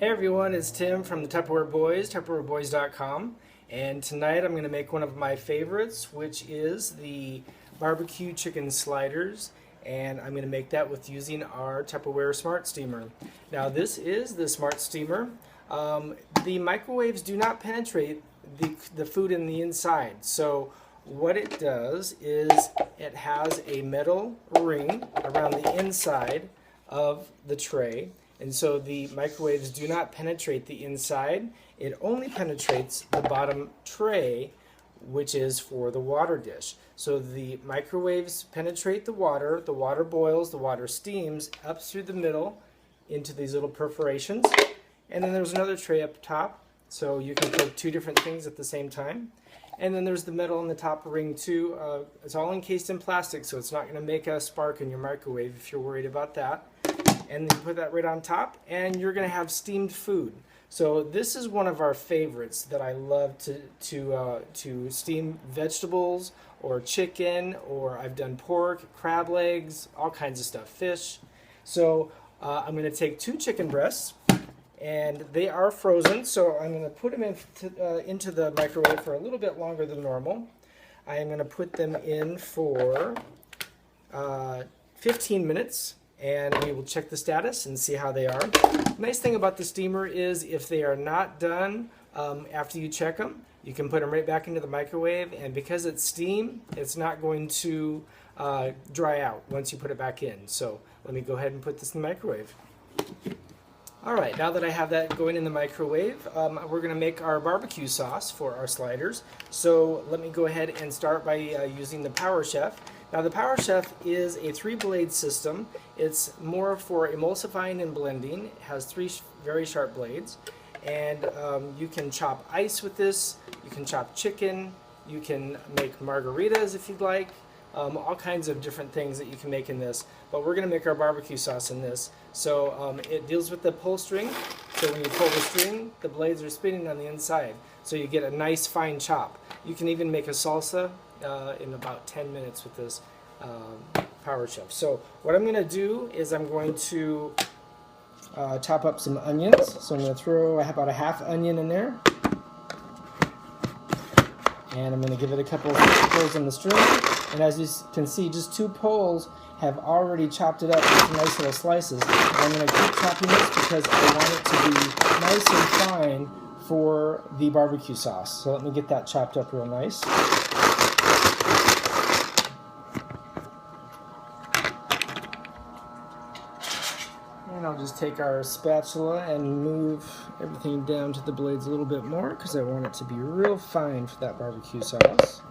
Hey everyone, it's Tim from the Tupperware Boys, TupperwareBoys.com, and tonight I'm going to make one of my favorites, which is the barbecue chicken sliders, and I'm going to make that with using our Tupperware Smart Steamer. Now this is the Smart Steamer. The microwaves do not penetrate the food in the inside, so what it does is it has a metal ring around the inside of the tray. And so the microwaves do not penetrate the inside. It only penetrates the bottom tray, which is for the water dish. So the microwaves penetrate the water boils, the water steams up through the middle into these little perforations. And then there's another tray up top, so you can cook two different things at the same time. And then there's the metal in the top ring too. It's all encased in plastic, so it's not going to make a spark in your microwave if you're worried about that. And then you put that right on top, and you're going to have steamed food. So this is one of our favorites that I love to steam vegetables or chicken, or I've done pork, crab legs, all kinds of stuff, fish. So I'm going to take 2 chicken breasts, and they are frozen, so I'm going to put them into the microwave for a little bit longer than normal. I am going to put them in for 15 minutes. And we will check the status and see how they are. Nice thing about the steamer is if they are not done after you check them, you can put them right back into the microwave, and because it's steam, it's not going to dry out once you put it back in. So let me go ahead and put this in the microwave. Alright, now that I have that going in the microwave, we're going to make our barbecue sauce for our sliders. So let me go ahead and start by using the Power Chef. Now the Power Chef is a 3-blade system. It's more for emulsifying and blending. It has 3 very sharp blades, and you can chop ice with this, you can chop chicken, you can make margaritas if you'd like, all kinds of different things that you can make in this, but we're going to make our barbecue sauce in this. So it deals with the pull string, so when you pull the string, the blades are spinning on the inside, so you get a nice fine chop. You can even make a salsa in about 10 minutes with this Power Chef. So what I'm going to do is I'm going to chop up some onions. So I'm going to throw about a half onion in there. And I'm going to give it a couple of pulls on the string. And as you can see, just 2 pulls have already chopped it up into nice little slices. And I'm going to keep chopping this because I want it to be nice and fine for the barbecue sauce. So let me get that chopped up real nice. And I'll just take our spatula and move everything down to the blades a little bit more because I want it to be real fine for that barbecue sauce.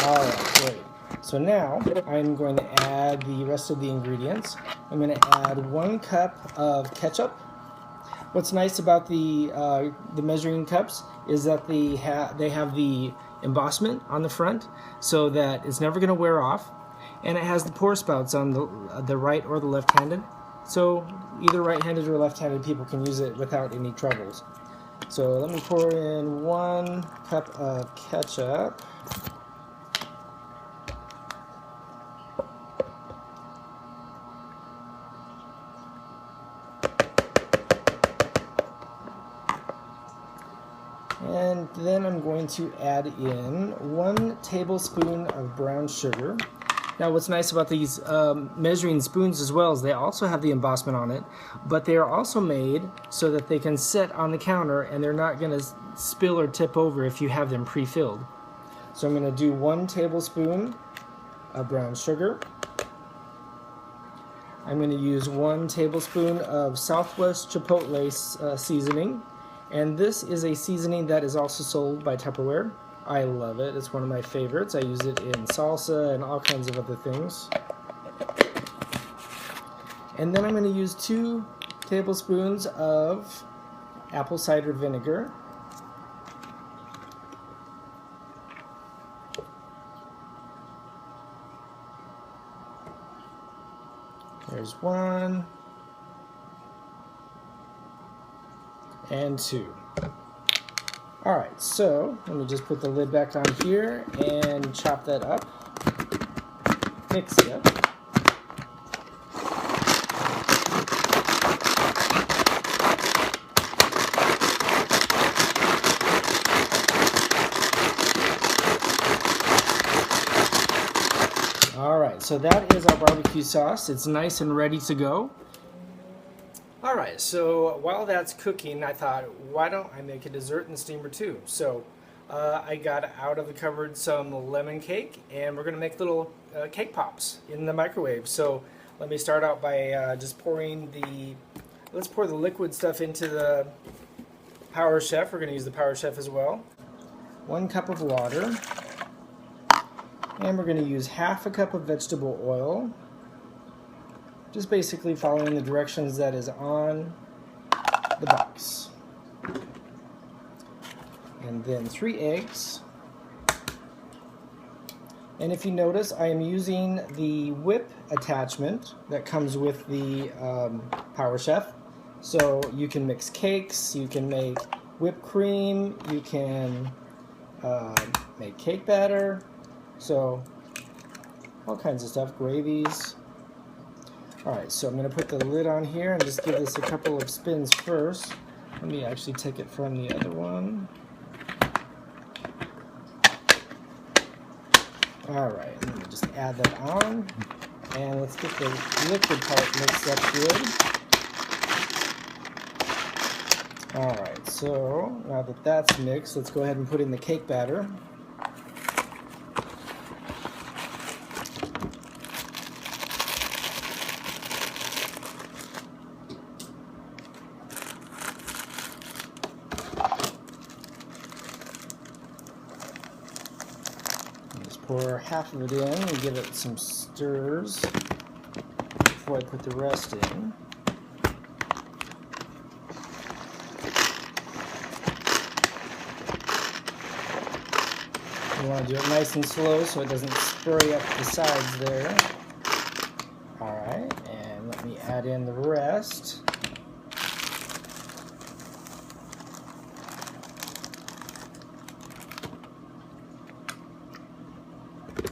Alright, great. So now I'm going to add the rest of the ingredients. I'm going to add 1 cup of ketchup. What's nice about the measuring cups is that they have the embossment on the front so that it's never going to wear off, and it has the pour spouts on the right or the left-handed, so either right-handed or left-handed people can use it without any troubles. So let me pour in 1 cup of ketchup. And then I'm going to add in 1 tablespoon of brown sugar. Now what's nice about these measuring spoons as well is they also have the embossment on it, but they are also made so that they can sit on the counter and they're not going to spill or tip over if you have them pre-filled. So I'm going to do 1 tablespoon of brown sugar. I'm going to use 1 tablespoon of Southwest Chipotle seasoning. And this is a seasoning that is also sold by Tupperware. I love it. It's one of my favorites. I use it in salsa and all kinds of other things. And then I'm going to use 2 tablespoons of apple cider vinegar. There's 1. And 2. Alright, so let me just put the lid back on here and chop that up. mix it up. Alright, so that is our barbecue sauce. It's nice and ready to go. Alright, so while that's cooking, I thought, why don't I make a dessert in the steamer too? So I got out of the cupboard some lemon cake, and we're going to make little cake pops in the microwave. So let me start out by just let's pour the liquid stuff into the Power Chef. We're going to use the Power Chef as well. 1 cup of water. And we're going to use half a cup of vegetable oil, just basically following the directions that is on the box. And then 3 eggs. And if you notice, I am using the whip attachment that comes with the Power Chef. So you can mix cakes, you can make whipped cream, you can make cake batter. So, all kinds of stuff, gravies. Alright, so I'm going to put the lid on here and just give this a couple of spins first. Let me actually take it from the other one. Alright, let me just add that on. And let's get the liquid part mixed up good. Alright, so now that that's mixed, let's go ahead and put in the cake batter. Pour half of it in and give it some stirs before I put the rest in. You want to do it nice and slow so it doesn't spray up the sides there. Alright, and let me add in the rest.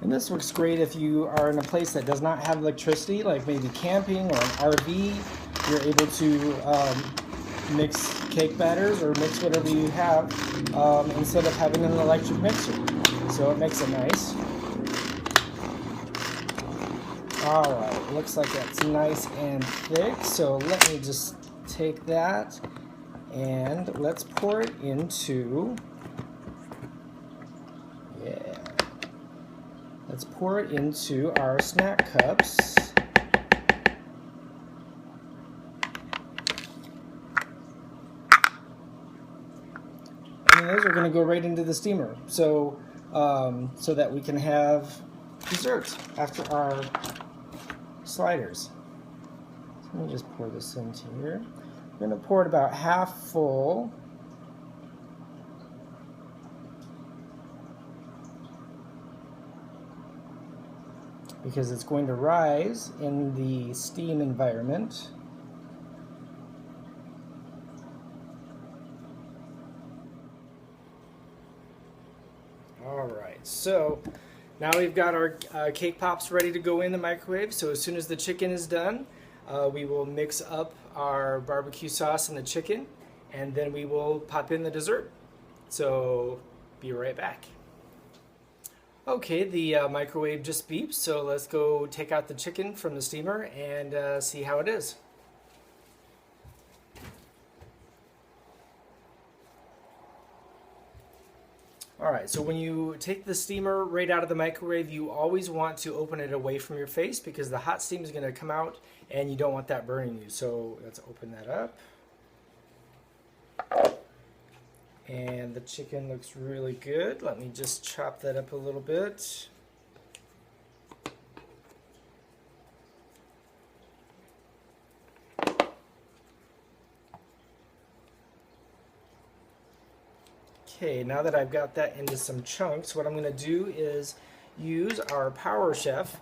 And this works great if you are in a place that does not have electricity, like maybe camping or an RV. You're able to mix cake batters or mix whatever you have instead of having an electric mixer. So it makes it nice. Alright, looks like that's nice and thick. So let me just take that and let's pour it into... Let's pour it into our snack cups. And those are going to go right into the steamer, so that we can have dessert after our sliders. So let me just pour this into here. I'm going to pour it about half full. Because it's going to rise in the steam environment. Alright, so now we've got our cake pops ready to go in the microwave. So as soon as the chicken is done, we will mix up our barbecue sauce and the chicken, and then we will pop in the dessert. So be right back. Okay, the microwave just beeps, so let's go take out the chicken from the steamer and see how it is. Alright, so when you take the steamer right out of the microwave, you always want to open it away from your face because the hot steam is going to come out and you don't want that burning you. So let's open that up. And the chicken looks really good. Let me just chop that up a little bit. Okay, now that I've got that into some chunks, what I'm going to do is use our Power Chef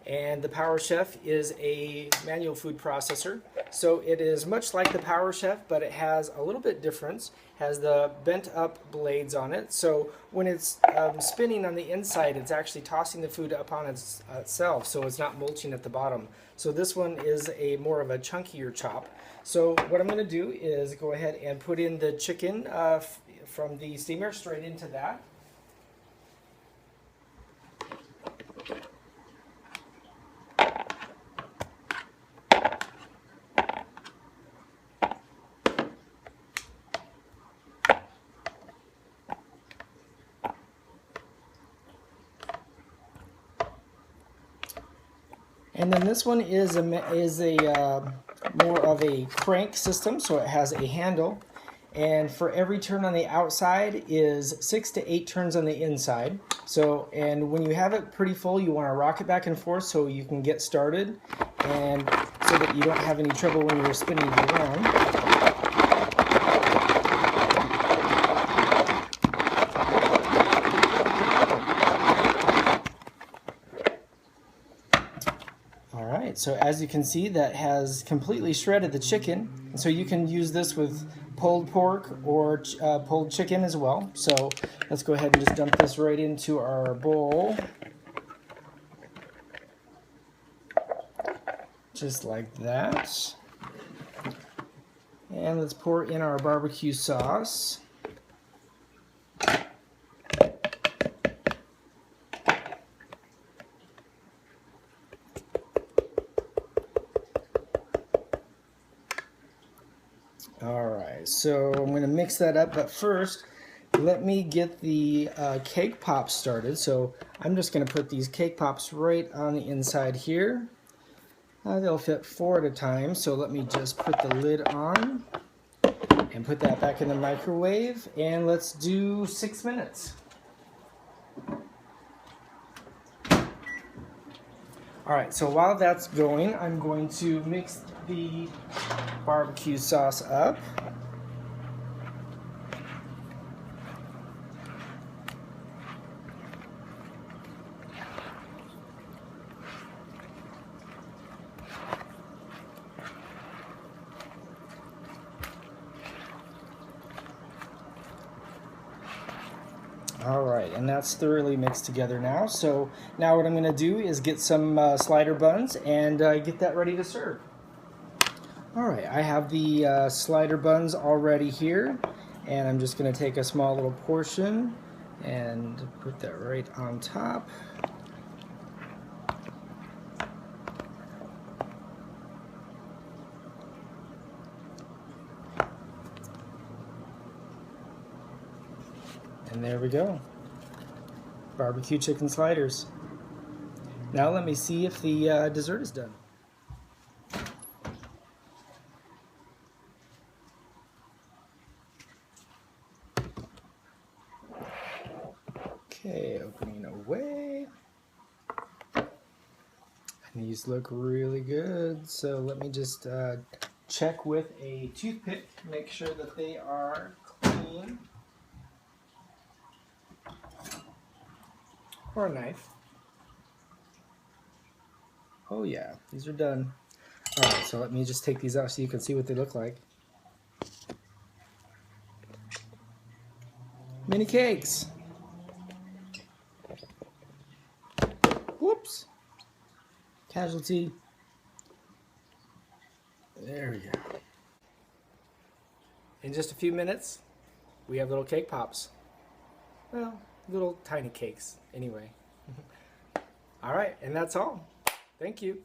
And the Power Chef is a manual food processor. So it is much like the Power Chef, but it has a little bit difference. It has the bent up blades on it. So when it's spinning on the inside, it's actually tossing the food up on itself, so it's not mulching at the bottom. So this one is a more of a chunkier chop. So what I'm going to do is go ahead and put in the chicken from the steamer straight into that. And then this one is a more of a crank system, so it has a handle. And for every turn on the outside is 6 to 8 turns on the inside. So, and when you have it pretty full, you want to rock it back and forth so you can get started, and so that you don't have any trouble when you're spinning it around. Alright, so as you can see, that has completely shredded the chicken. So you can use this with pulled pork or pulled chicken as well. So let's go ahead and just dump this right into our bowl. Just like that. And let's pour in our barbecue sauce. Alright, so I'm going to mix that up, but first let me get the cake pops started. So I'm just going to put these cake pops right on the inside here. They'll fit 4 at a time, so let me just put the lid on and put that back in the microwave, and let's do 6 minutes. Alright, so while that's going, I'm going to mix the barbecue sauce up. Alright, and that's thoroughly mixed together now. So now what I'm going to do is get some slider buns and get that ready to serve. Alright, I have the slider buns already here, and I'm just going to take a small little portion and put that right on top. And there we go. Barbecue chicken sliders. Now let me see if the dessert is done. Okay, opening away. And these look really good. So let me just check with a toothpick, make sure that they are clean. Or a knife. Oh yeah, these are done. Alright, so let me just take these out so you can see what they look like. Mini cakes. Whoops. Casualty. There we go. In just a few minutes, we have little cake pops. Well, little tiny cakes anyway. All right, and that's all. Thank you.